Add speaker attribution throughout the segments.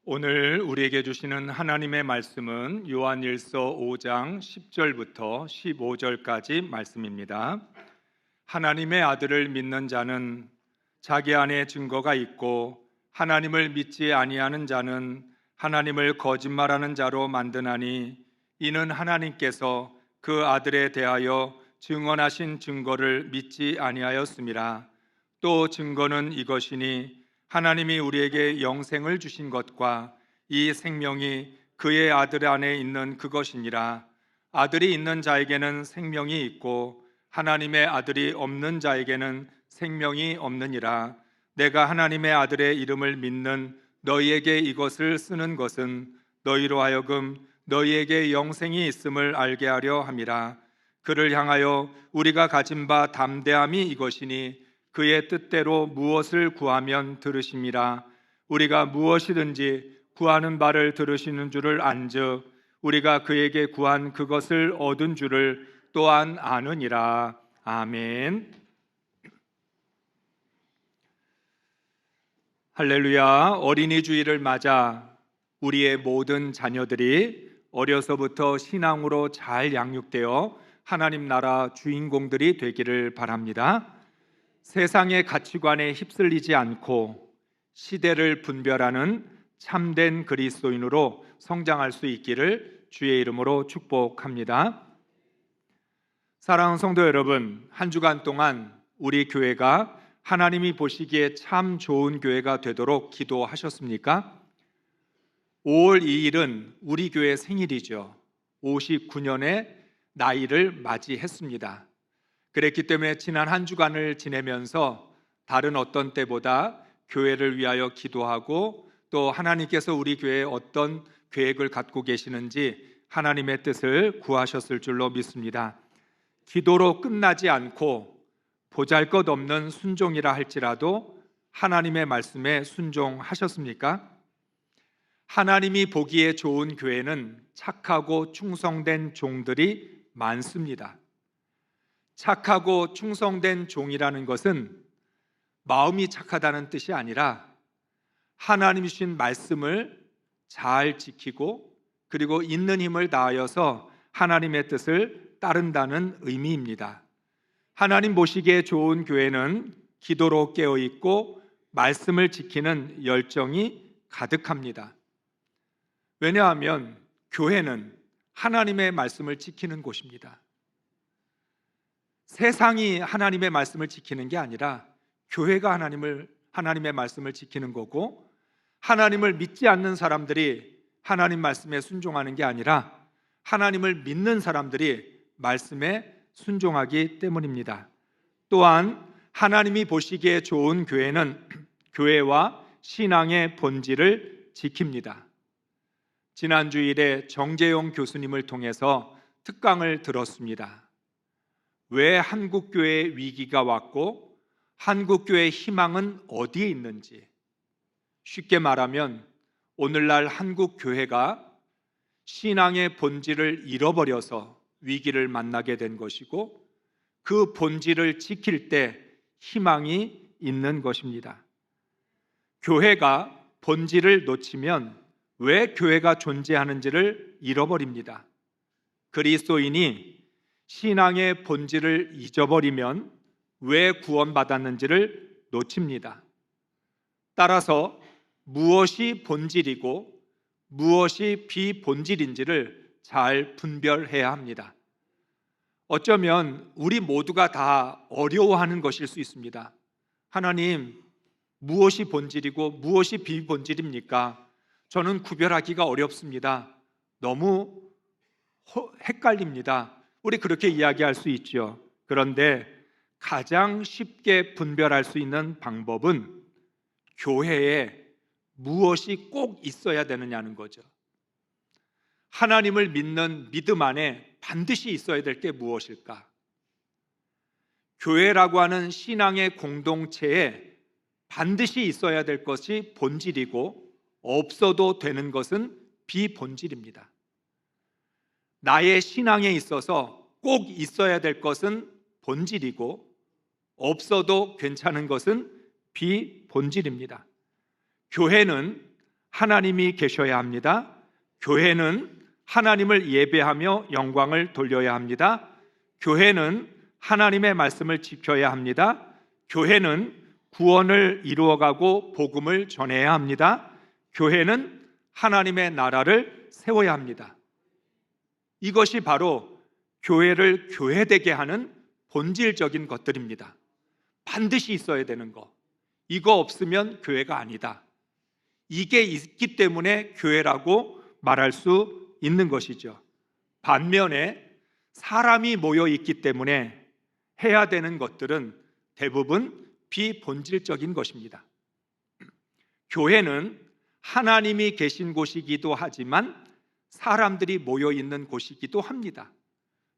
Speaker 1: 오늘 우리에게 주시는 하나님의 말씀은 요한일서 5장 10절부터 15절까지 말씀입니다. 하나님의 아들을 믿는 자는 자기 안에 증거가 있고 하나님을 믿지 아니하는 자는 하나님을 거짓말하는 자로 만드나니 이는 하나님께서 그 아들에 대하여 증언하신 증거를 믿지 아니하였음이라. 또 증거는 이것이니 하나님이 우리에게 영생을 주신 것과 이 생명이 그의 아들 안에 있는 그것이니라. 아들이 있는 자에게는 생명이 있고 하나님의 아들이 없는 자에게는 생명이 없느니라. 내가 하나님의 아들의 이름을 믿는 너희에게 이것을 쓰는 것은 너희로 하여금 너희에게 영생이 있음을 알게 하려 함이라. 그를 향하여 우리가 가진 바 담대함이 이것이니 그의 뜻대로 무엇을 구하면 들으심이라. 우리가 무엇이든지 구하는 바를 들으시는 줄을 안즉 우리가 그에게 구한 그것을 얻은 줄을 또한 아느니라. 아멘. 할렐루야. 어린이 주일을 맞아 우리의 모든 자녀들이 어려서부터 신앙으로 잘 양육되어 하나님 나라 주인공들이 되기를 바랍니다. 세상의 가치관에 휩쓸리지 않고 시대를 분별하는 참된 그리스도인으로 성장할 수 있기를 주의 이름으로 축복합니다. 사랑하는 성도 여러분, 한 주간 동안 우리 교회가 하나님이 보시기에 참 좋은 교회가 되도록 기도하셨습니까? 5월 2일은 우리 교회 생일이죠. 59년의 나이를 맞이했습니다. 그랬기 때문에 지난 한 주간을 지내면서 다른 어떤 때보다 교회를 위하여 기도하고 또 하나님께서 우리 교회에 어떤 계획을 갖고 계시는지 하나님의 뜻을 구하셨을 줄로 믿습니다. 기도로 끝나지 않고 보잘것없는 순종이라 할지라도 하나님의 말씀에 순종하셨습니까? 하나님이 보기에 좋은 교회는 착하고 충성된 종들이 많습니다. 착하고 충성된 종이라는 것은 마음이 착하다는 뜻이 아니라 하나님이 주신 말씀을 잘 지키고 그리고 있는 힘을 다하여서 하나님의 뜻을 따른다는 의미입니다. 하나님 보시기에 좋은 교회는 기도로 깨어있고 말씀을 지키는 열정이 가득합니다. 왜냐하면 교회는 하나님의 말씀을 지키는 곳입니다. 세상이 하나님의 말씀을 지키는 게 아니라 교회가 하나님의 말씀을 지키는 거고, 하나님을 믿지 않는 사람들이 하나님 말씀에 순종하는 게 아니라 하나님을 믿는 사람들이 말씀에 순종하기 때문입니다. 또한 하나님이 보시기에 좋은 교회는 교회와 신앙의 본질을 지킵니다. 지난 주일에 정재용 교수님을 통해서 특강을 들었습니다. 왜 한국교회의 위기가 왔고 한국교회의 희망은 어디에 있는지, 쉽게 말하면 오늘날 한국교회가 신앙의 본질을 잃어버려서 위기를 만나게 된 것이고 그 본질을 지킬 때 희망이 있는 것입니다. 교회가 본질을 놓치면 왜 교회가 존재하는지를 잃어버립니다. 그리스도인이 신앙의 본질을 잊어버리면 왜 구원받았는지를 놓칩니다. 따라서 무엇이 본질이고 무엇이 비본질인지를 잘 분별해야 합니다. 어쩌면 우리 모두가 다 어려워하는 것일 수 있습니다. 하나님, 무엇이 본질이고 무엇이 비본질입니까? 저는 구별하기가 어렵습니다. 너무 헷갈립니다. 우리 그렇게 이야기할 수 있죠. 그런데 가장 쉽게 분별할 수 있는 방법은 교회에 무엇이 꼭 있어야 되느냐는 거죠. 하나님을 믿는 믿음 안에 반드시 있어야 될 게 무엇일까? 교회라고 하는 신앙의 공동체에 반드시 있어야 될 것이 본질이고 없어도 되는 것은 비본질입니다. 나의 신앙에 있어서 꼭 있어야 될 것은 본질이고 없어도 괜찮은 것은 비본질입니다. 교회는 하나님이 계셔야 합니다. 교회는 하나님을 예배하며 영광을 돌려야 합니다. 교회는 하나님의 말씀을 지켜야 합니다. 교회는 구원을 이루어가고 복음을 전해야 합니다. 교회는 하나님의 나라를 세워야 합니다. 이것이 바로 교회를 교회되게 하는 본질적인 것들입니다. 반드시 있어야 되는 거. 이거 없으면 교회가 아니다. 이게 있기 때문에 교회라고 말할 수 있는 것이죠. 반면에 사람이 모여 있기 때문에 해야 되는 것들은 대부분 비본질적인 것입니다. 교회는 하나님이 계신 곳이기도 하지만 사람들이 모여 있는 곳이기도 합니다.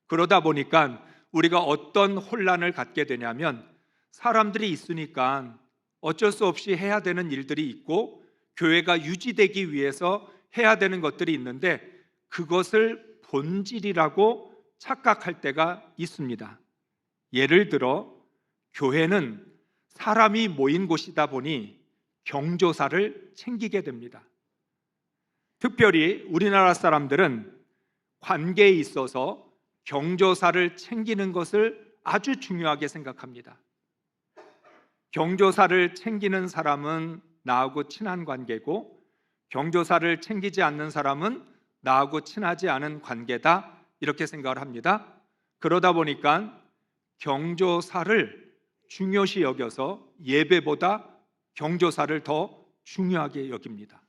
Speaker 1: 그러다 보니까 우리가 어떤 혼란을 갖게 되냐면 사람들이 있으니까 어쩔 수 없이 해야 되는 일들이 있고 교회가 유지되기 위해서 해야 되는 것들이 있는데 그것을 본질이라고 착각할 때가 있습니다. 예를 들어 교회는 사람이 모인 곳이다 보니 경조사를 챙기게 됩니다. 특별히 우리나라 사람들은 관계에 있어서 경조사를 챙기는 것을 아주 중요하게 생각합니다. 경조사를 챙기는 사람은 나하고 친한 관계고 경조사를 챙기지 않는 사람은 나하고 친하지 않은 관계다 이렇게 생각을 합니다. 그러다 보니까 경조사를 중요시 여겨서 예배보다 경조사를 더 중요하게 여깁니다.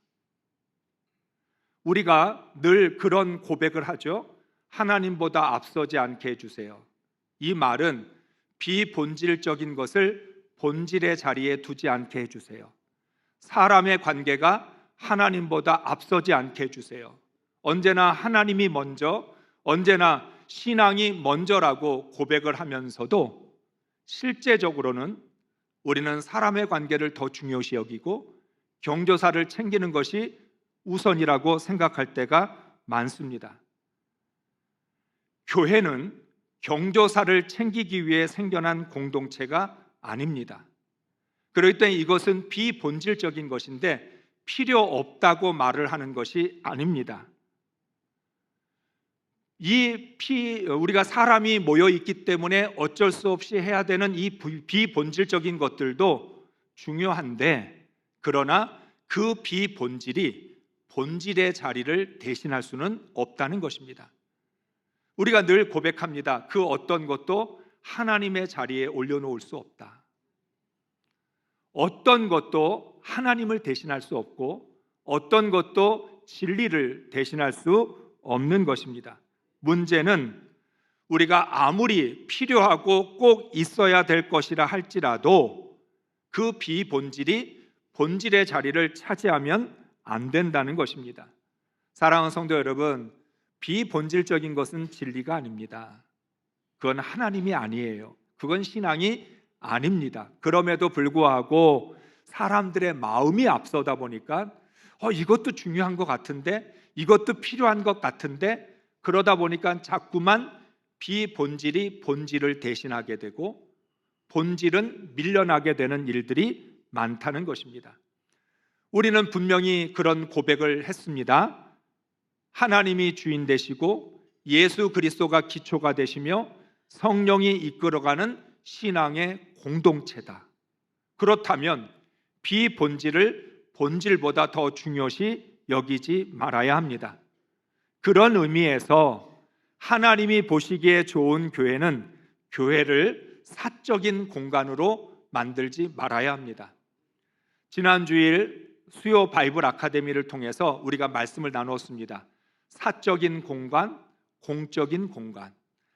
Speaker 1: 우리가 늘 그런 고백을 하죠. 하나님보다 앞서지 않게 해주세요. 이 말은 비본질적인 것을 본질의 자리에 두지 않게 해주세요. 사람의 관계가 하나님보다 앞서지 않게 해주세요. 언제나 하나님이 먼저, 언제나 신앙이 먼저라고 고백을 하면서도 실제적으로는 우리는 사람의 관계를 더 중요시 여기고 경조사를 챙기는 것이 우선이라고 생각할 때가 많습니다. 교회는 경조사를 챙기기 위해 생겨난 공동체가 아닙니다. 그렇기 때문에 이것은 비본질적인 것인데 필요 없다고 말을 하는 것이 아닙니다. 우리가 사람이 모여 있기 때문에 어쩔 수 없이 해야 되는 이 비본질적인 것들도 중요한데 그러나 그 비본질이 본질의 자리를 대신할 수는 없다는 것입니다. 우리가 늘 고백합니다. 그 어떤 것도 하나님의 자리에 올려놓을 수 없다. 어떤 것도 하나님을 대신할 수 없고 어떤 것도 진리를 대신할 수 없는 것입니다. 문제는 우리가 아무리 필요하고 꼭 있어야 될 것이라 할지라도 그 비본질이 본질의 자리를 차지하면 안 된다는 것입니다. 사랑하는 성도 여러분, 비본질적인 것은 진리가 아닙니다. 그건 하나님이 아니에요. 그건 신앙이 아닙니다. 그럼에도 불구하고 사람들의 마음이 앞서다 보니까 이것도 중요한 것 같은데 이것도 필요한 것 같은데 그러다 보니까 자꾸만 비본질이 본질을 대신하게 되고 본질은 밀려나게 되는 일들이 많다는 것입니다. 우리는 분명히 그런 고백을 했습니다. 하나님이 주인 되시고 예수 그리스도가 기초가 되시며 성령이 이끌어가는 신앙의 공동체다. 그렇다면 비본질을 본질보다 더 중요시 여기지 말아야 합니다. 그런 의미에서 하나님이 보시기에 좋은 교회는 교회를 사적인 공간으로 만들지 말아야 합니다. 지난 주일 수요 바이블 아카데미를 통해서 우리가 말씀을 나눴습니다. 사적인 공간, 공적인 공간,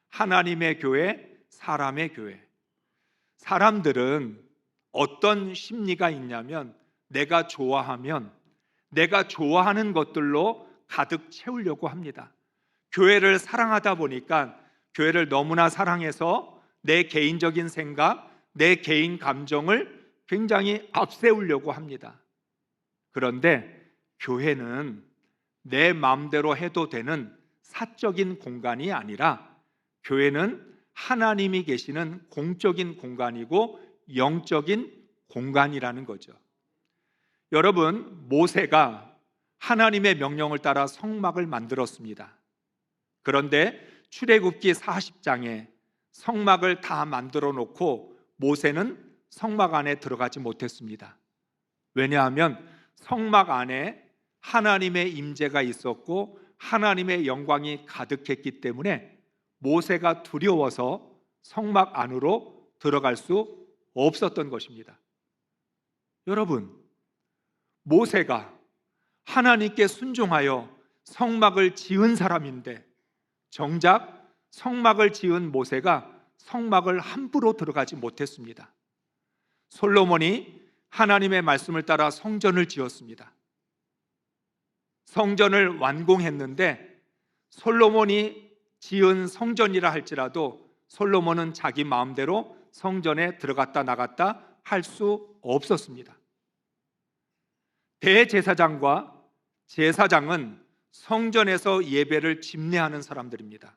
Speaker 1: 하나님의 교회, 사람의 교회. 사람들은 어떤 심리가 있냐면 내가 좋아하면 내가 좋아하는 것들로 가득 채우려고 합니다. 교회를 사랑하다 보니까 교회를 너무나 사랑해서 내 개인적인 생각, 내 개인 감정을 굉장히 앞세우려고 합니다. 그런데 교회는 내 마음대로 해도 되는 사적인 공간이 아니라 교회는 하나님이 계시는 공적인 공간이고 영적인 공간이라는 거죠. 여러분, 모세가 하나님의 명령을 따라 성막을 만들었습니다. 그런데 출애굽기 40장에 성막을 다 만들어 놓고 모세는 성막 안에 들어가지 못했습니다. 왜냐하면 성막 안에 하나님의 임재가 있었고 하나님의 영광이 가득했기 때문에 모세가 두려워서 성막 안으로 들어갈 수 없었던 것입니다. 여러분, 모세가 하나님께 순종하여 성막을 지은 사람인데 정작 성막을 지은 모세가 성막을 함부로 들어가지 못했습니다. 솔로몬이 하나님의 말씀을 따라 성전을 지었습니다. 성전을 완공했는데 솔로몬이 지은 성전이라 할지라도 솔로몬은 자기 마음대로 성전에 들어갔다 나갔다 할 수 없었습니다. 대제사장과 제사장은 성전에서 예배를 집례하는 사람들입니다.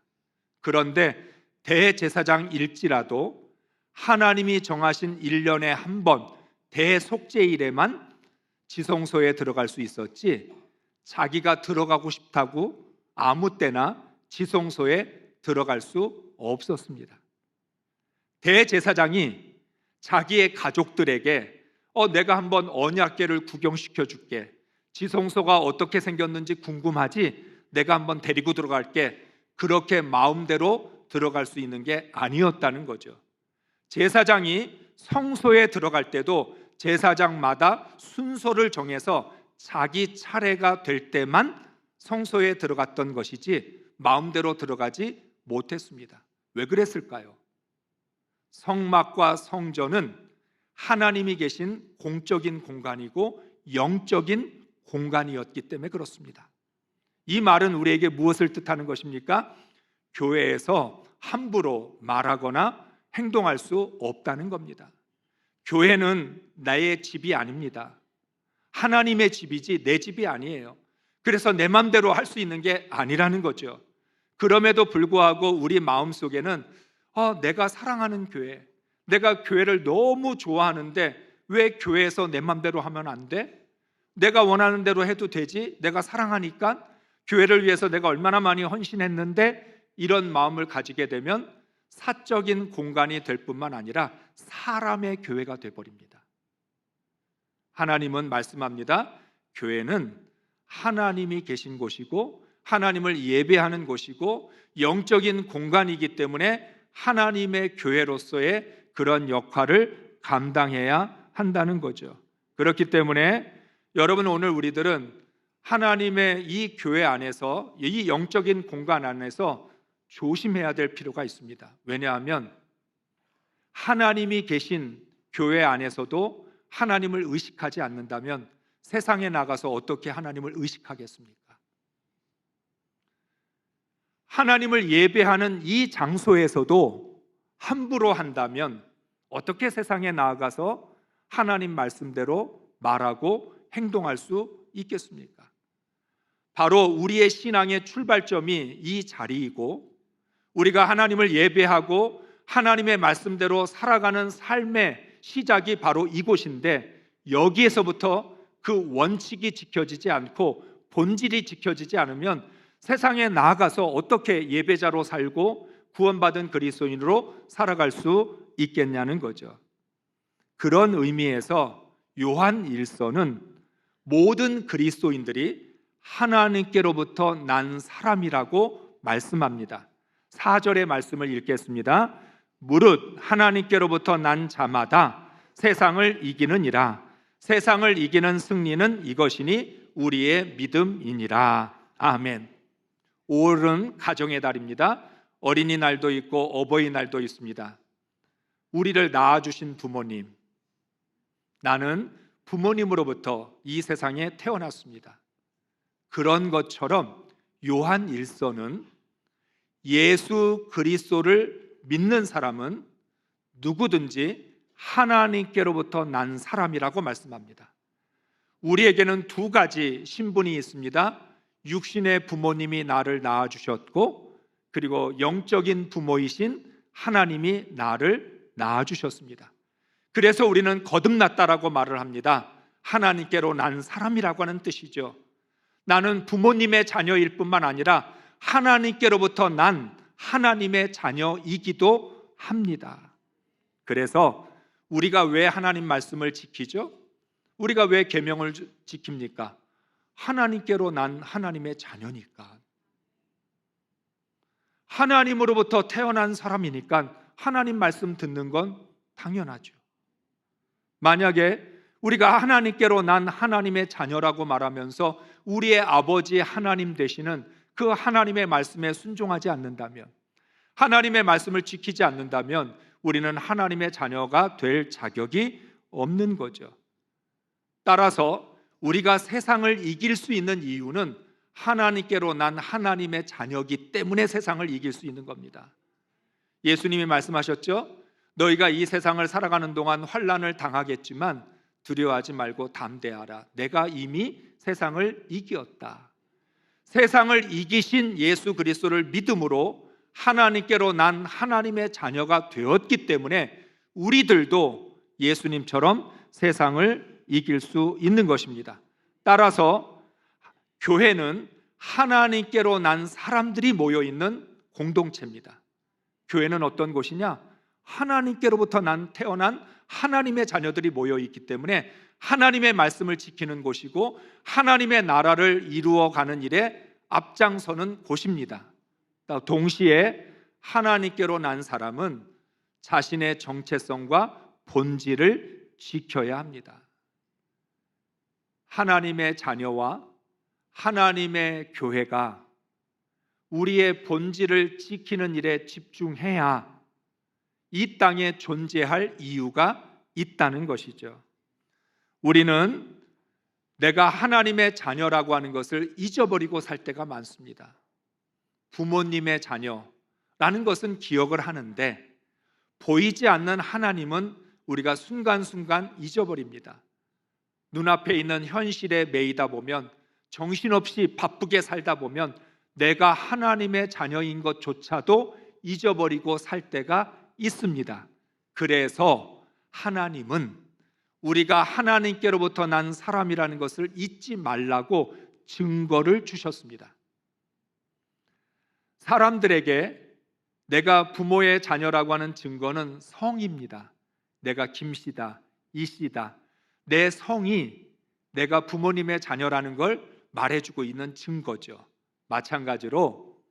Speaker 1: 그런데 대제사장일지라도 하나님이 정하신 1년에 한 번 대속죄일에만 지성소에 들어갈 수 있었지 자기가 들어가고 싶다고 아무 때나 지성소에 들어갈 수 없었습니다. 대제사장이 자기의 가족들에게 내가 한번 언약궤를 구경시켜 줄게, 지성소가 어떻게 생겼는지 궁금하지? 내가 한번 데리고 들어갈게, 그렇게 마음대로 들어갈 수 있는 게 아니었다는 거죠. 제사장이 성소에 들어갈 때도 제사장마다 순서를 정해서 자기 차례가 될 때만 성소에 들어갔던 것이지 마음대로 들어가지 못했습니다. 왜 그랬을까요? 성막과 성전은 하나님이 계신 공적인 공간이고 영적인 공간이었기 때문에 그렇습니다. 이 말은 우리에게 무엇을 뜻하는 것입니까? 교회에서 함부로 말하거나 행동할 수 없다는 겁니다. 교회는 나의 집이 아닙니다. 하나님의 집이지 내 집이 아니에요. 그래서 내 마음대로 할 수 있는 게 아니라는 거죠. 그럼에도 불구하고 우리 마음속에는 내가 사랑하는 교회, 내가 교회를 너무 좋아하는데 왜 교회에서 내 마음대로 하면 안 돼? 내가 원하는 대로 해도 되지? 내가 사랑하니까 교회를 위해서 내가 얼마나 많이 헌신했는데, 이런 마음을 가지게 되면 사적인 공간이 될 뿐만 아니라 사람의 교회가 되어버립니다. 하나님은 말씀합니다. 교회는 하나님이 계신 곳이고 하나님을 예배하는 곳이고 영적인 공간이기 때문에 하나님의 교회로서의 그런 역할을 감당해야 한다는 거죠. 그렇기 때문에 여러분, 오늘 우리들은 하나님의 이 교회 안에서, 이 영적인 공간 안에서 조심해야 될 필요가 있습니다. 왜냐하면 하나님이 계신 교회 안에서도 하나님을 의식하지 않는다면 세상에 나가서 어떻게 하나님을 의식하겠습니까? 하나님을 예배하는 이 장소에서도 함부로 한다면 어떻게 세상에 나아가서 하나님 말씀대로 말하고 행동할 수 있겠습니까? 바로 우리의 신앙의 출발점이 이 자리이고, 우리가 하나님을 예배하고 하나님의 말씀대로 살아가는 삶의 시작이 바로 이곳인데, 여기에서부터 그 원칙이 지켜지지 않고 본질이 지켜지지 않으면 세상에 나아가서 어떻게 예배자로 살고 구원받은 그리스도인으로 살아갈 수 있겠냐는 거죠. 그런 의미에서 요한 1서는 모든 그리스도인들이 하나님께로부터 난 사람이라고 말씀합니다. 4절의 말씀을 읽겠습니다. 무릇 하나님께로부터 난 자마다 세상을 이기느니라. 세상을 이기는 승리는 이것이니 우리의 믿음이니라. 아멘. 5월은 가정의 달입니다. 어린이날도 있고 어버이날도 있습니다. 우리를 낳아주신 부모님, 나는 부모님으로부터 이 세상에 태어났습니다. 그런 것처럼 요한 1서는 예수 그리스도를 믿는 사람은 누구든지 하나님께로부터 난 사람이라고 말씀합니다. 우리에게는 두 가지 신분이 있습니다. 육신의 부모님이 나를 낳아주셨고, 그리고 영적인 부모이신 하나님이 나를 낳아주셨습니다. 그래서 우리는 거듭났다라고 말을 합니다. 하나님께로 난 사람이라고 하는 뜻이죠. 나는 부모님의 자녀일 뿐만 아니라 하나님께로부터 난 하나님의 자녀이기도 합니다. 그래서 우리가 왜 하나님 말씀을 지키죠? 우리가 왜 계명을 지킵니까? 하나님께로 난 하나님의 자녀니까. 하나님으로부터 태어난 사람이니까 하나님 말씀 듣는 건 당연하죠. 만약에 우리가 하나님께로 난 하나님의 자녀라고 말하면서 우리의 아버지 하나님 되시는 그 하나님의 말씀에 순종하지 않는다면, 하나님의 말씀을 지키지 않는다면 우리는 하나님의 자녀가 될 자격이 없는 거죠. 따라서 우리가 세상을 이길 수 있는 이유는 하나님께로 난 하나님의 자녀이기 때문에 세상을 이길 수 있는 겁니다. 예수님이 말씀하셨죠? 너희가 이 세상을 살아가는 동안 환난을 당하겠지만 두려워하지 말고 담대하라. 내가 이미 세상을 이기었다. 세상을 이기신 예수 그리스도를 믿음으로 하나님께로 난 하나님의 자녀가 되었기 때문에 우리들도 예수님처럼 세상을 이길 수 있는 것입니다. 따라서 교회는 하나님께로 난 사람들이 모여있는 공동체입니다. 교회는 어떤 곳이냐? 하나님께로부터 태어난 하나님의 자녀들이 모여있기 때문에 하나님의 말씀을 지키는 곳이고 하나님의 나라를 이루어가는 일에 앞장서는 곳입니다. 동시에 하나님께로 난 사람은 자신의 정체성과 본질을 지켜야 합니다. 하나님의 자녀와 하나님의 교회가 우리의 본질을 지키는 일에 집중해야 이 땅에 존재할 이유가 있다는 것이죠. 우리는 내가 하나님의 자녀라고 하는 것을 잊어버리고 살 때가 많습니다. 부모님의 자녀라는 것은 기억을 하는데 보이지 않는 하나님은 우리가 순간순간 잊어버립니다. 눈앞에 있는 현실에 매이다 보면, 정신없이 바쁘게 살다 보면 내가 하나님의 자녀인 것조차도 잊어버리고 살 때가 있습니다. 그래서 하나님은 우리가 하나님께로부터 난 사람이라는 것을 잊지 말라고 증거를 주셨습니다. 사람들에게 내가 부모의 자녀라고 하는 증거는 성입니다. 내가 김씨다, 이씨다. 내 성이 내가 부모님의 자녀라는 걸 말해주고 있는 증거죠. 마찬가지로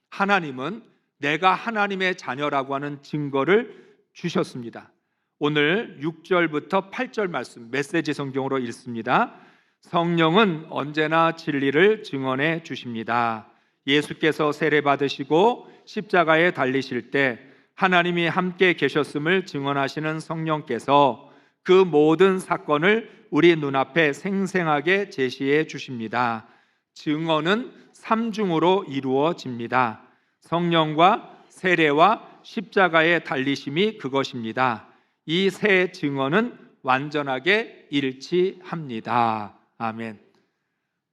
Speaker 1: 하나님은 내가 하나님의 자녀라고 하는 증거를 주셨습니다. 오늘 6절부터 8절 말씀 메시지 성경으로 읽습니다. 성령은 언제나 진리를 증언해 주십니다. 예수께서 세례 받으시고 십자가에 달리실 때 하나님이 함께 계셨음을 증언하시는 성령께서 그 모든 사건을 우리 눈앞에 생생하게 제시해 주십니다. 증언은 삼중으로 이루어집니다. 성령과 세례와 십자가의 달리심이 그것입니다. 이 세 증언은 완전하게 일치합니다. 아멘.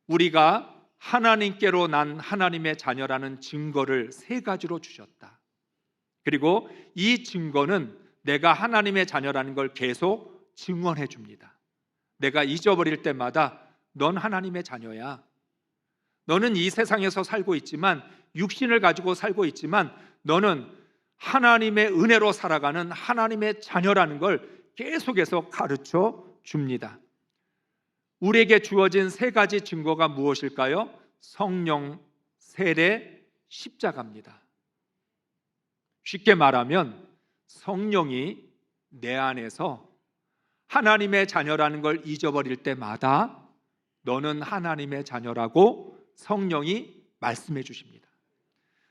Speaker 1: 우리가 하나님께로 난 하나님의 자녀라는 증거를 세 가지로 주셨다. 그리고 이 증거는 내가 하나님의 자녀라는 걸 계속 증언해 줍니다. 내가 잊어버릴 때마다 넌 하나님의 자녀야. 너는 이 세상에서 살고 있지만, 육신을 가지고 살고 있지만 너는 하나님의 은혜로 살아가는 하나님의 자녀라는 걸 계속해서 가르쳐 줍니다. 우리에게 주어진 세 가지 증거가 무엇일까요? 성령, 세례, 십자가입니다. 쉽게 말하면 성령이 내 안에서 하나님의 자녀라는 걸 잊어버릴 때마다 너는 하나님의 자녀라고 성령이 말씀해 주십니다.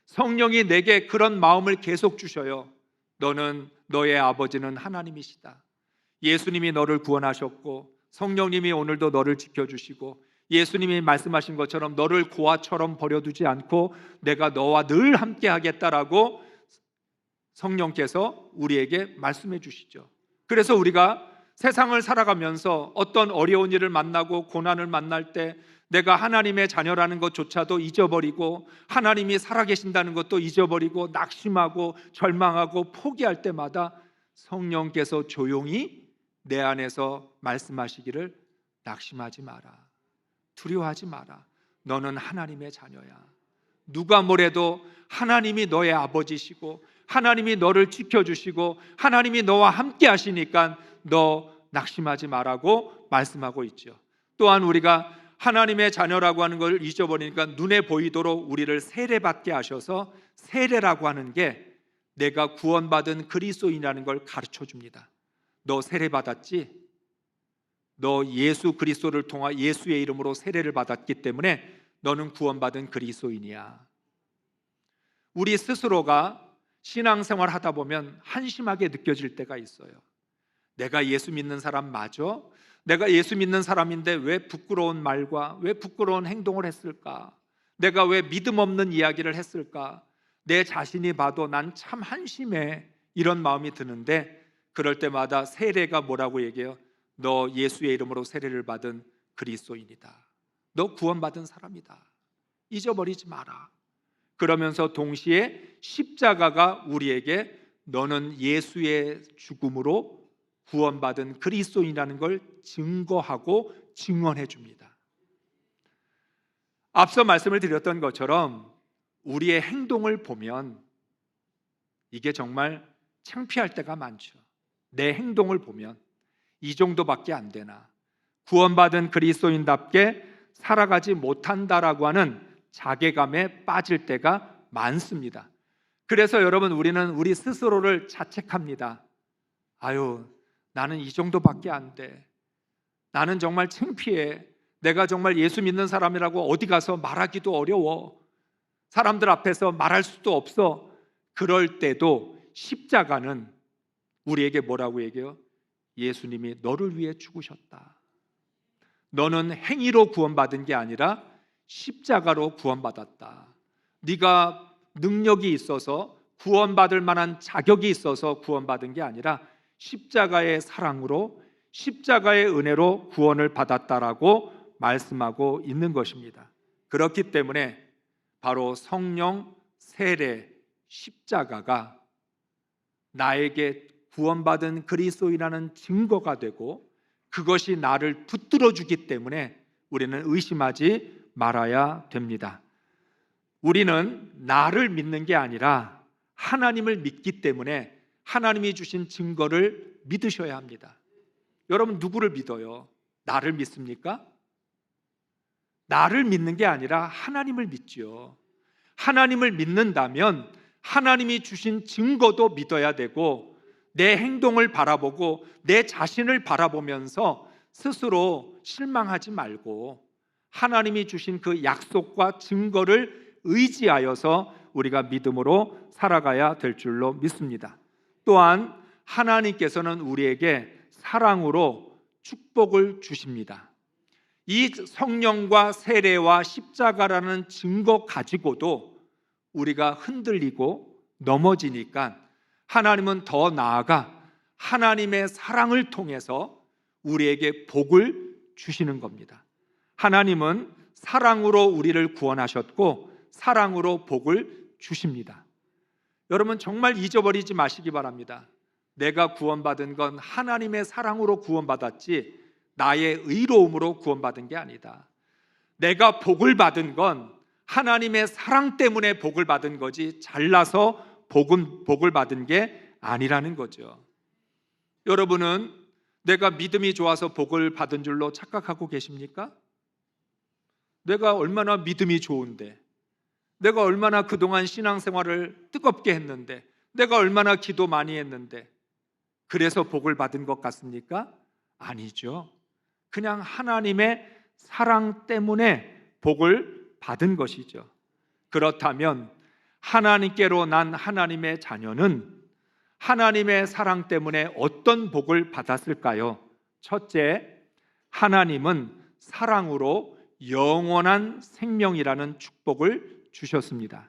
Speaker 1: 성령이 내게 그런 마음을 계속 주셔요. 너의 아버지는 하나님이시다. 예수님이 너를 구원하셨고 성령님이 오늘도 너를 지켜주시고 예수님이 말씀하신 것처럼 너를 고아처럼 버려두지 않고 내가 너와 늘 함께 하겠다라고 성령께서 우리에게 말씀해 주시죠. 그래서 우리가 세상을 살아가면서 어떤 어려운 일을 만나고 고난을 만날 때 내가 하나님의 자녀라는 것조차도 잊어버리고 하나님이 살아계신다는 것도 잊어버리고 낙심하고 절망하고 포기할 때마다 성령께서 조용히 내 안에서 말씀하시기를 낙심하지 마라, 두려워하지 마라. 너는 하나님의 자녀야. 누가 뭐래도 하나님이 너의 아버지시고 하나님이 너를 지켜주시고 하나님이 너와 함께 하시니까 너 낙심하지 말라고 말씀하고 있죠. 또한 우리가 하나님의 자녀라고 하는 걸 잊어버리니까 눈에 보이도록 우리를 세례받게 하셔서 세례라고 하는 게 내가 구원받은 그리스도인이라는 걸 가르쳐 줍니다. 너 세례받았지? 너 예수 그리스도를 통해 예수의 이름으로 세례를 받았기 때문에 너는 구원받은 그리스도인이야. 우리 스스로가 신앙생활 하다 보면 한심하게 느껴질 때가 있어요. 내가 예수 믿는 사람 맞아? 내가 예수 믿는 사람인데 왜 부끄러운 말과 왜 부끄러운 행동을 했을까? 내가 왜 믿음 없는 이야기를 했을까? 내 자신이 봐도 난 참 한심해. 이런 마음이 드는데 그럴 때마다 세례가 뭐라고 얘기해요? 너 예수의 이름으로 세례를 받은 그리스도인이다. 너 구원받은 사람이다. 잊어버리지 마라. 그러면서 동시에 십자가가 우리에게 너는 예수의 죽음으로 구원받은 그리스도인이라는 걸 증거하고 증언해 줍니다. 앞서 말씀을 드렸던 것처럼 우리의 행동을 보면 이게 정말 창피할 때가 많죠. 내 행동을 보면 이 정도밖에 안 되나, 구원받은 그리스도인답게 살아가지 못한다라고 하는 자괴감에 빠질 때가 많습니다. 그래서 여러분, 우리는 우리 스스로를 자책합니다. 아유, 나는 이 정도밖에 안 돼. 나는 정말 창피해. 내가 정말 예수 믿는 사람이라고 어디 가서 말하기도 어려워. 사람들 앞에서 말할 수도 없어. 그럴 때도 십자가는 우리에게 뭐라고 얘기해요? 예수님이 너를 위해 죽으셨다. 너는 행위로 구원받은 게 아니라 십자가로 구원받았다. 네가 능력이 있어서 구원받을 만한 자격이 있어서 구원받은 게 아니라 십자가의 사랑으로, 십자가의 은혜로 구원을 받았다라고 말씀하고 있는 것입니다. 그렇기 때문에 바로 성령, 세례, 십자가가 나에게 구원받은 그리스도인이라는 증거가 되고 그것이 나를 붙들어 주기 때문에 우리는 의심하지 말아야 됩니다. 우리는 나를 믿는 게 아니라 하나님을 믿기 때문에 하나님이 주신 증거를 믿으셔야 합니다. 여러분, 누구를 믿어요? 나를 믿습니까? 나를 믿는 게 아니라 하나님을 믿지요. 하나님을 믿는다면 하나님이 주신 증거도 믿어야 되고 내 행동을 바라보고 내 자신을 바라보면서 스스로 실망하지 말고 하나님이 주신 그 약속과 증거를 의지하여서 우리가 믿음으로 살아가야 될 줄로 믿습니다. 또한 하나님께서는 우리에게 사랑으로 축복을 주십니다. 이 성령과 세례와 십자가라는 증거 가지고도 우리가 흔들리고 넘어지니까 하나님은 더 나아가 하나님의 사랑을 통해서 우리에게 복을 주시는 겁니다. 하나님은 사랑으로 우리를 구원하셨고 사랑으로 복을 주십니다. 여러분, 정말 잊어버리지 마시기 바랍니다. 내가 구원받은 건 하나님의 사랑으로 구원받았지 나의 의로움으로 구원받은 게 아니다. 내가 복을 받은 건 하나님의 사랑 때문에 복을 받은 거지 잘나서 복을 받은 게 아니라는 거죠. 여러분은 내가 믿음이 좋아서 복을 받은 줄로 착각하고 계십니까? 내가 얼마나 믿음이 좋은데, 내가 얼마나 그동안 신앙생활을 뜨겁게 했는데, 내가 얼마나 기도 많이 했는데 그래서 복을 받은 것 같습니까? 아니죠. 그냥 하나님의 사랑 때문에 복을 받은 것이죠. 그렇다면 하나님께로 난 하나님의 자녀는 하나님의 사랑 때문에 어떤 복을 받았을까요? 첫째, 하나님은 사랑으로 영원한 생명이라는 축복을 주셨습니다.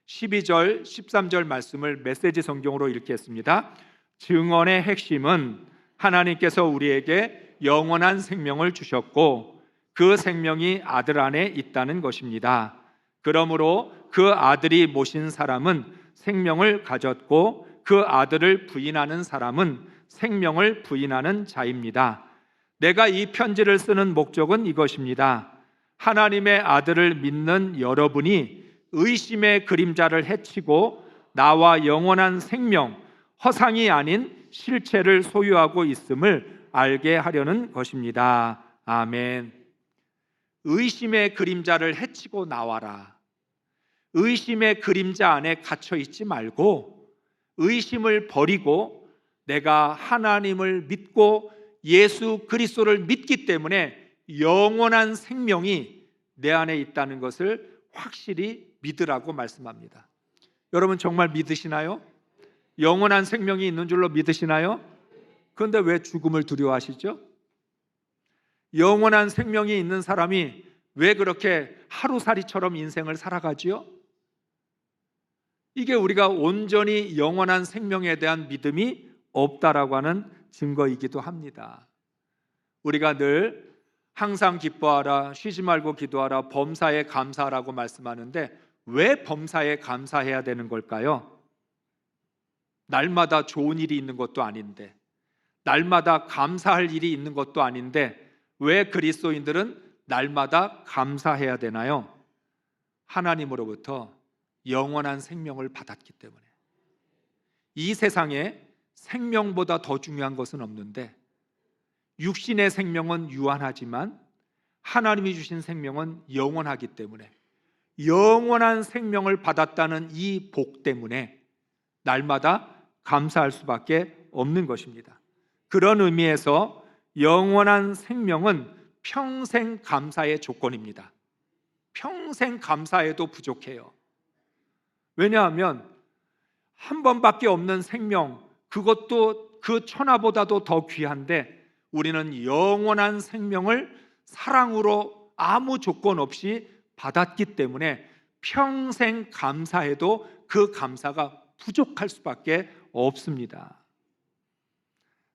Speaker 1: 12절, 13절 말씀을 메시지 성경으로 읽겠습니다. 증언의 핵심은 하나님께서 우리에게 영원한 생명을 주셨고 그 생명이 아들 안에 있다는 것입니다. 그러므로 그 아들이 모신 사람은 생명을 가졌고 그 아들을 부인하는 사람은 생명을 부인하는 자입니다. 내가 이 편지를 쓰는 목적은 이것입니다. 하나님의 아들을 믿는 여러분이 의심의 그림자를 해치고 나와 영원한 생명, 허상이 아닌 실체를 소유하고 있음을 알게 하려는 것입니다. 아멘. 의심의 그림자를 해치고 나와라. 의심의 그림자 안에 갇혀 있지 말고 의심을 버리고 내가 하나님을 믿고 예수 그리스도를 믿기 때문에 영원한 생명이 내 안에 있다는 것을 확실히 믿으라고 말씀합니다. 여러분 정말 믿으시나요? 영원한 생명이 있는 줄로 믿으시나요? 그런데 왜 죽음을 두려워하시죠? 영원한 생명이 있는 사람이 왜 그렇게 하루살이처럼 인생을 살아가지요? 이게 우리가 온전히 영원한 생명에 대한 믿음이 없다라고 하는 증거이기도 합니다. 우리가 늘 항상 기뻐하라, 쉬지 말고 기도하라, 범사에 감사하라고 말씀하는데 왜 범사에 감사해야 되는 걸까요? 날마다 좋은 일이 있는 것도 아닌데, 날마다 감사할 일이 있는 것도 아닌데 왜 그리스도인들은 날마다 감사해야 되나요? 하나님으로부터 영원한 생명을 받았기 때문에. 이 세상에 생명보다 더 중요한 것은 없는데 육신의 생명은 유한하지만 하나님이 주신 생명은 영원하기 때문에 영원한 생명을 받았다는 이 복 때문에 날마다 감사할 수밖에 없는 것입니다. 그런 의미에서 영원한 생명은 평생 감사의 조건입니다. 평생 감사해도 부족해요. 왜냐하면 한 번밖에 없는 생명, 그것도 그 천하보다도 더 귀한데 우리는 영원한 생명을 사랑으로 아무 조건 없이 받았기 때문에 평생 감사해도 그 감사가 부족할 수밖에 없습니다.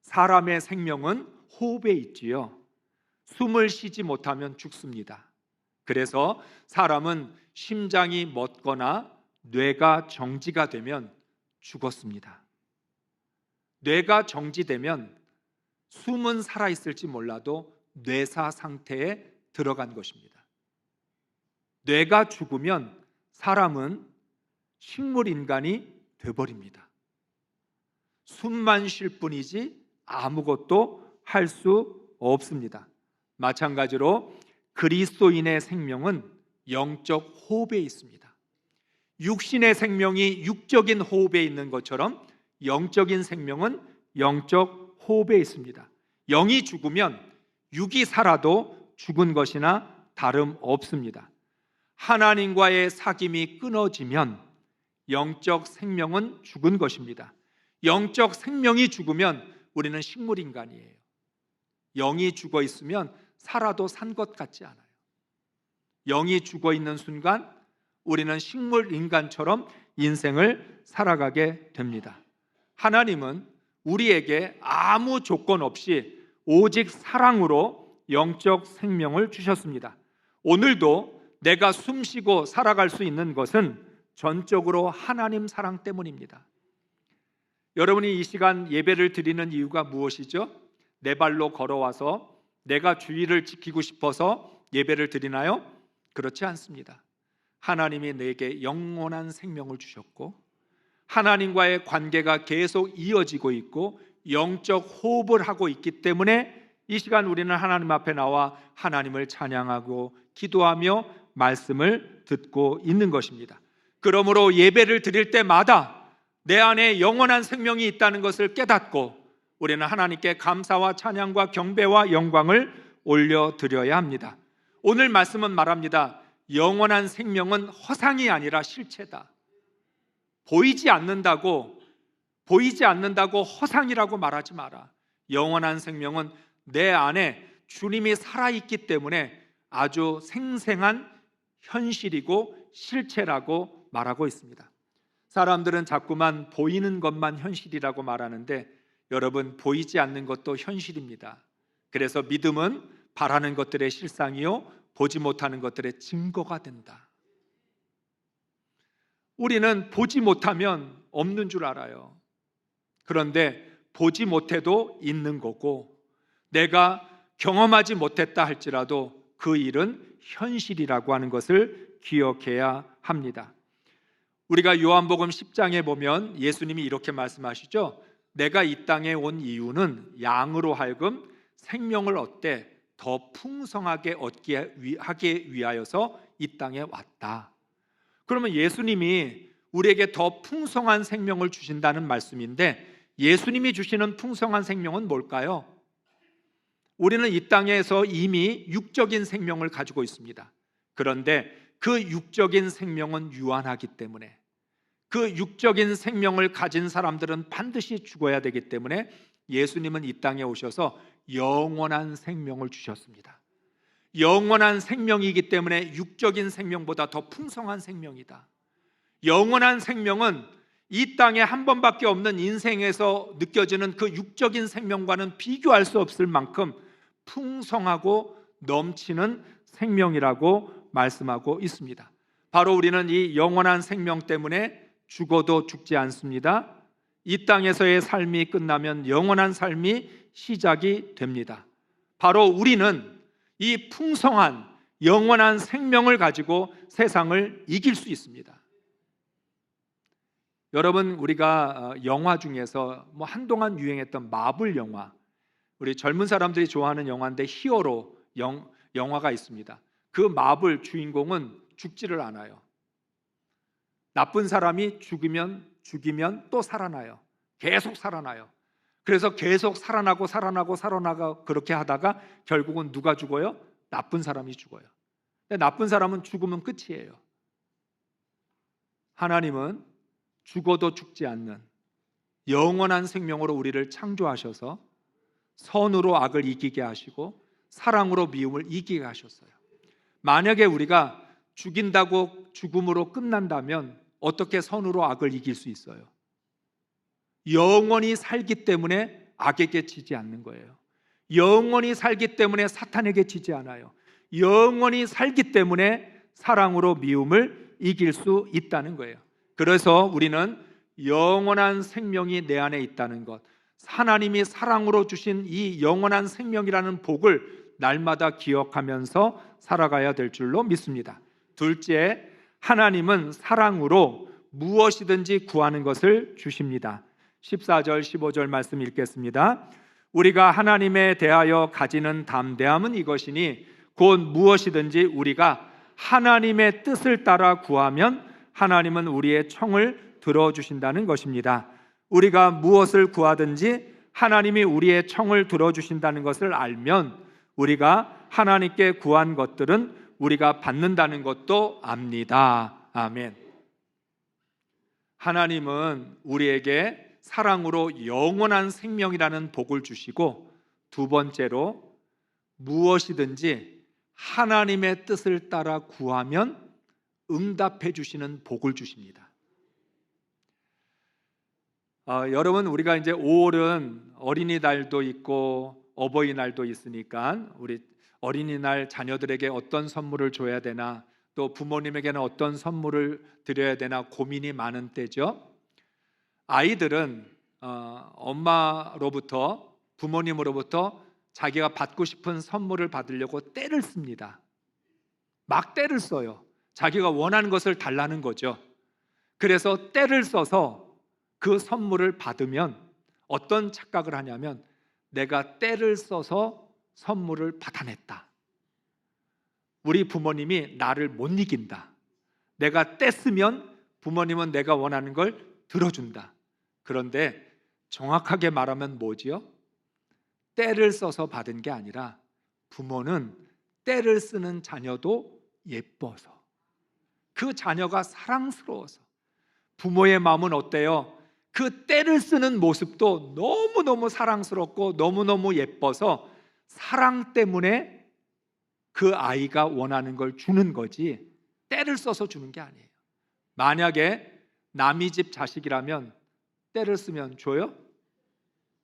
Speaker 1: 사람의 생명은 호흡에 있지요. 숨을 쉬지 못하면 죽습니다. 그래서 사람은 심장이 멎거나 뇌가 정지가 되면 죽었습니다. 뇌가 정지되면 숨은 살아있을지 몰라도 뇌사 상태에 들어간 것입니다. 뇌가 죽으면 사람은 식물인간이 되어버립니다. 숨만 쉴 뿐이지 아무것도 할 수 없습니다. 마찬가지로 그리스도인의 생명은 영적 호흡에 있습니다. 육신의 생명이 육적인 호흡에 있는 것처럼 영적인 생명은 영적 호흡에 있습니다. 영이 죽으면 육이 살아도 죽은 것이나 다름없습니다. 하나님과의 사귐이 끊어지면 영적 생명은 죽은 것입니다. 영적 생명이 죽으면 우리는 식물인간이에요. 영이 죽어 있으면 살아도 산 것 같지 않아요. 영이 죽어 있는 순간 우리는 식물인간처럼 인생을 살아가게 됩니다. 하나님은 우리에게 아무 조건 없이 오직 사랑으로 영적 생명을 주셨습니다. 오늘도 내가 숨쉬고 살아갈 수 있는 것은 전적으로 하나님 사랑 때문입니다. 여러분이 이 시간 예배를 드리는 이유가 무엇이죠? 내 발로 걸어와서 내가 주의를 지키고 싶어서 예배를 드리나요? 그렇지 않습니다. 하나님이 내게 영원한 생명을 주셨고 하나님과의 관계가 계속 이어지고 있고 영적 호흡을 하고 있기 때문에 이 시간 우리는 하나님 앞에 나와 하나님을 찬양하고 기도하며 말씀을 듣고 있는 것입니다. 그러므로 예배를 드릴 때마다 내 안에 영원한 생명이 있다는 것을 깨닫고 우리는 하나님께 감사와 찬양과 경배와 영광을 올려드려야 합니다. 오늘 말씀은 말합니다. 영원한 생명은 허상이 아니라 실체다. 보이지 않는다고 허상이라고 말하지 마라. 영원한 생명은 내 안에 주님이 살아있기 때문에 아주 생생한 현실이고 실체라고 말하고 있습니다. 사람들은 자꾸만 보이는 것만 현실이라고 말하는데 여러분, 보이지 않는 것도 현실입니다. 그래서 믿음은 바라는 것들의 실상이요 보지 못하는 것들의 증거가 된다. 우리는 보지 못하면 없는 줄 알아요. 그런데 보지 못해도 있는 거고 내가 경험하지 못했다 할지라도 그 일은 현실이라고 하는 것을 기억해야 합니다. 우리가 요한복음 10장에 보면 예수님이 이렇게 말씀하시죠. 내가 이 땅에 온 이유는 양으로 하여금 생명을 얻되 더 풍성하게 얻게 하기 위하여서 이 땅에 왔다. 그러면 예수님이 우리에게 더 풍성한 생명을 주신다는 말씀인데, 예수님이 주시는 풍성한 생명은 뭘까요? 우리는 이 땅에서 이미 육적인 생명을 가지고 있습니다. 그런데 그 육적인 생명은 유한하기 때문에, 그 육적인 생명을 가진 사람들은 반드시 죽어야 되기 때문에 예수님은 이 땅에 오셔서 영원한 생명을 주셨습니다. 영원한 생명이기 때문에 육적인 생명보다 더 풍성한 생명이다. 영원한 생명은 이 땅에 한 번밖에 없는 인생에서 느껴지는 그 육적인 생명과는 비교할 수 없을 만큼 풍성하고 넘치는 생명이라고 말씀하고 있습니다. 바로 우리는 이 영원한 생명 때문에 죽어도 죽지 않습니다. 이 땅에서의 삶이 끝나면 영원한 삶이 시작이 됩니다. 바로 우리는 이 풍성한 영원한 생명을 가지고 세상을 이길 수 있습니다. 여러분, 우리가 영화 중에서 한동안 유행했던 마블 영화, 우리 젊은 사람들이 좋아하는 영화인데 히어로 영화가 있습니다. 그 마블 주인공은 죽지를 않아요. 나쁜 사람이 죽이면 또 살아나요. 계속 살아나요. 그래서 계속 살아나고 그렇게 하다가 결국은 누가 죽어요? 나쁜 사람이 죽어요. 근데 나쁜 사람은 죽으면 끝이에요. 하나님은 죽어도 죽지 않는 영원한 생명으로 우리를 창조하셔서 선으로 악을 이기게 하시고 사랑으로 미움을 이기게 하셨어요. 만약에 우리가 죽인다고 죽음으로 끝난다면 어떻게 선으로 악을 이길 수 있어요? 영원히 살기 때문에 악에게 지지 않는 거예요. 영원히 살기 때문에 사탄에게 지지 않아요. 영원히 살기 때문에 사랑으로 미움을 이길 수 있다는 거예요. 그래서 우리는 영원한 생명이 내 안에 있다는 것, 하나님이 사랑으로 주신 이 영원한 생명이라는 복을 날마다 기억하면서 살아가야 될 줄로 믿습니다. 둘째, 하나님은 사랑으로 무엇이든지 구하는 것을 주십니다. 14절 15절 말씀 읽겠습니다. 우리가 하나님에 대하여 가지는 담대함은 이것이니 곧 무엇이든지 우리가 하나님의 뜻을 따라 구하면 하나님은 우리의 청을 들어주신다는 것입니다. 우리가 무엇을 구하든지 하나님이 우리의 청을 들어주신다는 것을 알면 우리가 하나님께 구한 것들은 우리가 받는다는 것도 압니다. 아멘. 하나님은 우리에게 사랑으로 영원한 생명이라는 복을 주시고, 두 번째로 무엇이든지 하나님의 뜻을 따라 구하면 응답해 주시는 복을 주십니다. 여러분, 우리가 이제 5월은 어린이날도 있고 어버이날도 있으니까 우리 어린이날 자녀들에게 어떤 선물을 줘야 되나, 또 부모님에게는 어떤 선물을 드려야 되나 고민이 많은 때죠. 아이들은 엄마로부터, 부모님으로부터 자기가 받고 싶은 선물을 받으려고 떼를 씁니다. 막 떼를 써요. 자기가 원하는 것을 달라는 거죠. 그래서 떼를 써서 그 선물을 받으면 어떤 착각을 하냐면, 내가 떼를 써서 선물을 받아냈다. 우리 부모님이 나를 못 이긴다. 내가 떼쓰면 부모님은 내가 원하는 걸 들어준다. 그런데 정확하게 말하면 뭐지요? 떼를 써서 받은 게 아니라 부모는 떼를 쓰는 자녀도 예뻐서, 그 자녀가 사랑스러워서. 부모의 마음은 어때요? 그 떼를 쓰는 모습도 너무너무 사랑스럽고 너무너무 예뻐서 사랑 때문에 그 아이가 원하는 걸 주는 거지 떼를 써서 주는 게 아니에요. 만약에 남의 집 자식이라면 떼를 쓰면 줘요?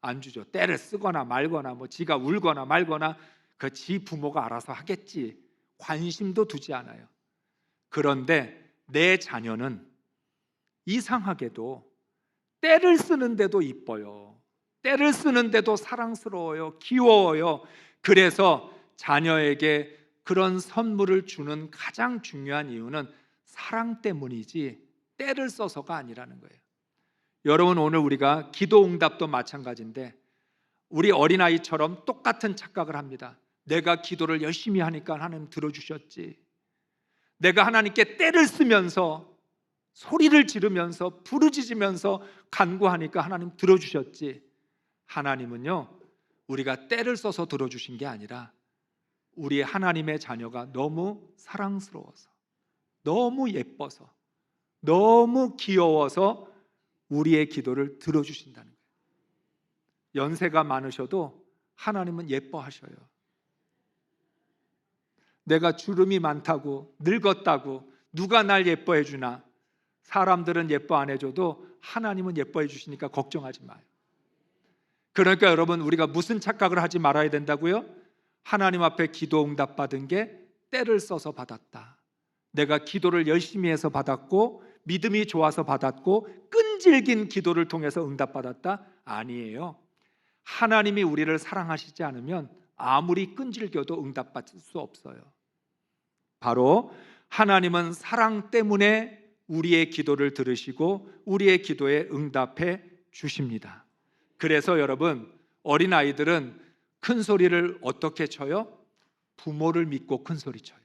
Speaker 1: 안 주죠. 떼를 쓰거나 말거나 지가 울거나 말거나 그 지 부모가 알아서 하겠지. 관심도 두지 않아요. 그런데 내 자녀는 이상하게도 떼를 쓰는데도 이뻐요. 떼를 쓰는데도 사랑스러워요. 귀여워요. 그래서 자녀에게 그런 선물을 주는 가장 중요한 이유는 사랑 때문이지 때를 써서가 아니라는 거예요. 여러분, 오늘 우리가 기도 응답도 마찬가지인데 우리 어린아이처럼 똑같은 착각을 합니다. 내가 기도를 열심히 하니까 하나님 들어주셨지. 내가 하나님께 때를 쓰면서 소리를 지르면서 부르짖으면서 간구하니까 하나님 들어주셨지. 하나님은요, 우리가 때를 써서 들어주신 게 아니라 우리 하나님의 자녀가 너무 사랑스러워서, 너무 예뻐서, 너무 귀여워서 우리의 기도를 들어주신다는 거예요. 연세가 많으셔도 하나님은 예뻐하셔요. 내가 주름이 많다고, 늙었다고 누가 날 예뻐해 주나? 사람들은 예뻐 안 해줘도 하나님은 예뻐해 주시니까 걱정하지 마요. 그러니까 여러분, 우리가 무슨 착각을 하지 말아야 된다고요? 하나님 앞에 기도 응답 받은 게 때를 써서 받았다, 내가 기도를 열심히 해서 받았고 믿음이 좋아서 받았고 끈질긴 기도를 통해서 응답 받았다? 아니에요. 하나님이 우리를 사랑하시지 않으면 아무리 끈질겨도 응답 받을 수 없어요. 바로 하나님은 사랑 때문에 우리의 기도를 들으시고 우리의 기도에 응답해 주십니다. 그래서 여러분, 어린아이들은 큰 소리를 어떻게 쳐요? 부모를 믿고 큰 소리 쳐요.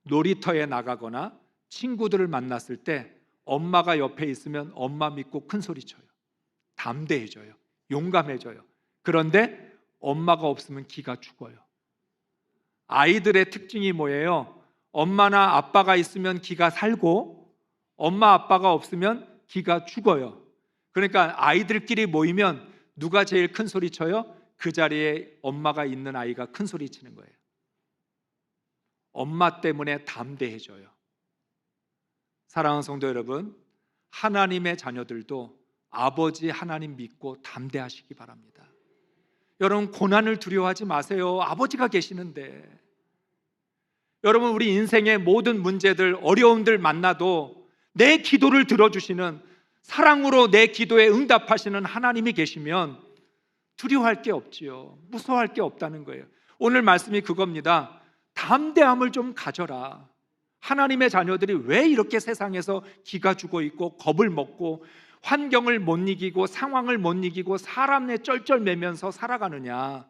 Speaker 1: 놀이터에 나가거나 친구들을 만났을 때 엄마가 옆에 있으면 엄마 믿고 큰 소리 쳐요. 담대해져요. 용감해져요. 그런데 엄마가 없으면 기가 죽어요. 아이들의 특징이 뭐예요? 엄마나 아빠가 있으면 기가 살고 엄마 아빠가 없으면 기가 죽어요. 그러니까 아이들끼리 모이면 누가 제일 큰 소리 쳐요? 그 자리에 엄마가 있는 아이가 큰 소리 치는 거예요. 엄마 때문에 담대해져요. 사랑하는 성도 여러분, 하나님의 자녀들도 아버지 하나님 믿고 담대하시기 바랍니다. 여러분, 고난을 두려워하지 마세요. 아버지가 계시는데. 여러분, 우리 인생의 모든 문제들, 어려움들 만나도 내 기도를 들어주시는, 사랑으로 내 기도에 응답하시는 하나님이 계시면 두려워할 게 없지요. 무서워할 게 없다는 거예요. 오늘 말씀이 그겁니다. 담대함을 좀 가져라. 하나님의 자녀들이 왜 이렇게 세상에서 기가 죽어 있고 겁을 먹고 환경을 못 이기고 상황을 못 이기고 사람에 쩔쩔매면서 살아가느냐?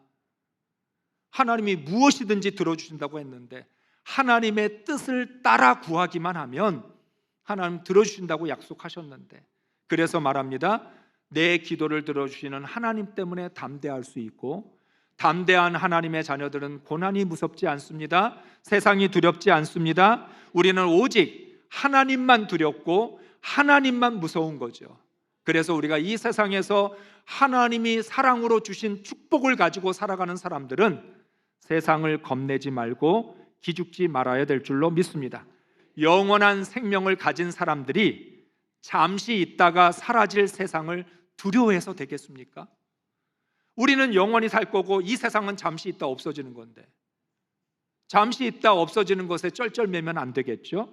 Speaker 1: 하나님이 무엇이든지 들어주신다고 했는데 하나님의 뜻을 따라 구하기만 하면 하나님 들어주신다고 약속하셨는데, 그래서 말합니다. 내 기도를 들어주시는 하나님 때문에 담대할 수 있고, 담대한 하나님의 자녀들은 고난이 무섭지 않습니다. 세상이 두렵지 않습니다. 우리는 오직 하나님만 두렵고 하나님만 무서운 거죠. 그래서 우리가 이 세상에서 하나님이 사랑으로 주신 축복을 가지고 살아가는 사람들은 세상을 겁내지 말고 기죽지 말아야 될 줄로 믿습니다. 영원한 생명을 가진 사람들이 잠시 있다가 사라질 세상을 두려워해서 되겠습니까? 우리는 영원히 살 거고 이 세상은 잠시 있다 없어지는 건데 잠시 있다 없어지는 것에 쩔쩔매면 안 되겠죠?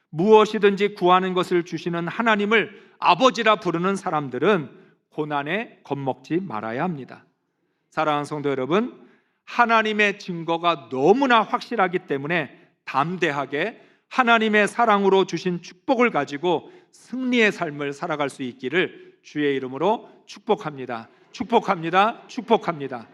Speaker 1: 무엇이든지 구하는 것을 주시는 하나님을 아버지라 부르는 사람들은 고난에 겁먹지 말아야 합니다. 사랑하는 성도 여러분, 하나님의 증거가 너무나 확실하기 때문에 담대하게 하나님의 사랑으로 주신 축복을 가지고 승리의 삶을 살아갈 수 있기를 주의 이름으로 축복합니다. 축복합니다. 축복합니다.